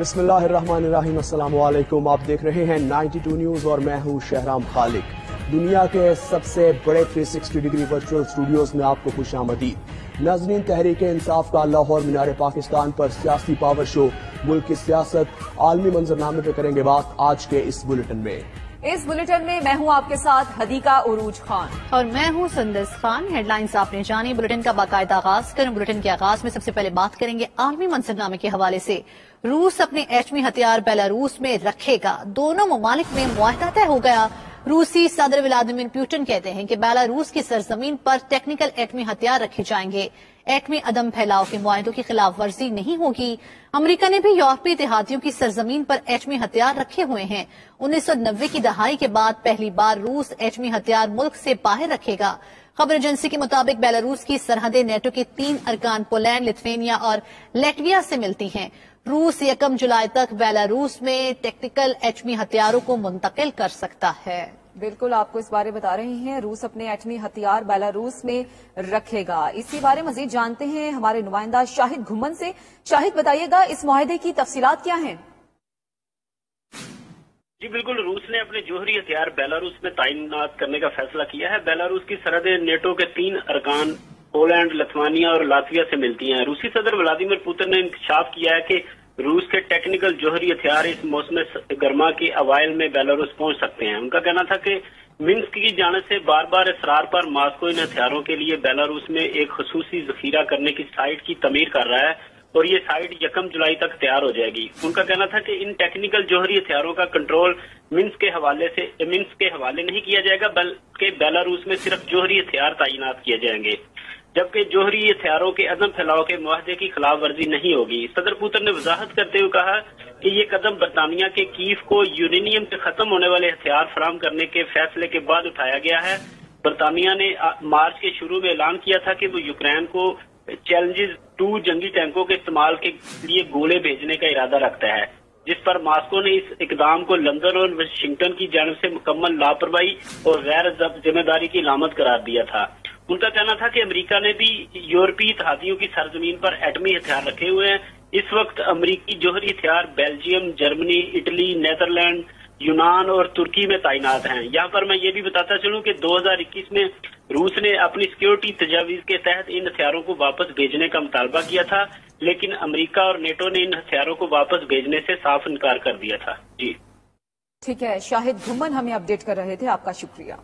बिस्मिल्लाहिर्रहमानिर्रहीम, अस्सलाम वालेकुम। आप देख रहे हैं 92 न्यूज और मैं हूं शहराम खालिक। दुनिया के सबसे बड़े 360 डिग्री वर्चुअल स्टूडियोज में आपको खुशामदीद। नाज़रीन, तहरीक इंसाफ का लाहौर मीनार पाकिस्तान पर सियासी पावर शो, मुल्क की सियासत, आलमी मंजरनामे पे करेंगे बात आज के इस बुलेटिन में। इस बुलेटिन में मैं हूं आपके साथ हदीका उरूज खान और मैं हूं संदस खान। हेडलाइंस आपने जानी, बुलेटिन का बाकायदा आगाज करें। बुलेटिन के आगाज में सबसे पहले बात करेंगे आलमी मंजरनामे के हवाले से। रूस अपने एटमी हथियार बेलारूस में रखेगा, दोनों ममालिक में मुआहदा तय हो गया। रूसी सदर व्लादिमीर पुतिन कहते हैं कि बेलारूस की सरजमीन पर टेक्निकल एटमी हथियार रखे जाएंगे। एटमी अदम फैलाव के मुआहदों की खिलाफ वर्जी नहीं होगी। अमेरिका ने भी यूरोपीय इत्तेहादियों की सरजमीन पर एटमी हथियार रखे हुए हैं। 1990 की दहाई के बाद पहली बार रूस एटमी हथियार मुल्क से बाहर रखेगा। खबर एजेंसी के मुताबिक बेलारूस की सरहदें नेटो के 3 अरकान पोलैंड, लिथुआनिया और लैटविया से मिलती हैं। रूस 1 जुलाई तक बेलारूस में टेक्निकल एटमी हथियारों को मुंतकिल कर सकता है। बिल्कुल, आपको इस बारे बता रहे हैं, रूस अपने एटमी हथियार बेलारूस में रखेगा। इसी बारे मजीद जानते हैं हमारे नुमाइंदा शाहिद घुमन से। शाहिद, बताइएगा इस मुआहदे की तफसीलात क्या हैं? जी बिल्कुल, रूस ने अपने जोहरी हथियार बेलारूस में तैनात करने का फैसला किया है। बेलारूस की सरहदें नेटो के 3 अरकान पोलैंड, लिथुआनिया और लातविया से मिलती हैं। रूसी सदर व्लादिमीर पुतिन ने इंकशाफ किया है कि रूस के टेक्निकल जोहरी हथियार इस मौसम गर्मा के अवाइल में बेलारूस पहुंच सकते हैं। उनका कहना था कि मिन्स्क की जानिब से बार बार इसरार पर मास्को इन हथियारों के लिए बेलारूस में एक खसूसी जखीरा करने की साइट की तमीर कर रहा है और ये साइट 1 जुलाई तक तैयार हो जाएगी। उनका कहना था कि इन टेक्निकल जोहरी हथियारों का कंट्रोल मिन्स्क के हवाले नहीं किया जाएगा, बल्कि बेलारूस में सिर्फ जोहरी हथियार तैनात किए जाएंगे, जबकि जोहरी हथियारों के अदम फैलाव के मुआहदे की खिलाफ वर्जी नहीं होगी। सदर पुतिन ने वजाहत करते हुए कहा कि ये कदम बरतानिया के कीव को यूरेनियम से खत्म होने वाले हथियार फराम करने के फैसले के बाद उठाया गया है। बरतानिया ने मार्च के शुरू में ऐलान किया था कि वो यूक्रेन को चैलेंजेस 2 जंगी टैंकों के इस्तेमाल के लिए गोले भेजने का इरादा रखता है, जिस पर मास्को ने इस इकदाम को लंदन और वाशिंगटन की जानिब से मुकम्मल लापरवाही और गैर जिम्मेदारी की अलामत करार दिया था। उनका कहना था कि अमेरिका ने भी यूरोपीय इत्तेहादियों की सरजमीन पर एटमी हथियार रखे हुए हैं। इस वक्त अमेरिकी जोहरी हथियार बेल्जियम, जर्मनी, इटली, नीदरलैंड, यूनान और तुर्की में तैनात हैं। यहाँ पर मैं ये भी बताता चलूं कि 2021 में रूस ने अपनी सिक्योरिटी तजावीज के तहत इन हथियारों को वापस भेजने का मुतालबा किया था, लेकिन अमेरिका और नेटो ने इन हथियारों को वापस भेजने से साफ इनकार कर दिया था। जी ठीक है, शाहिद घुमन हमें अपडेट कर रहे थे, आपका शुक्रिया।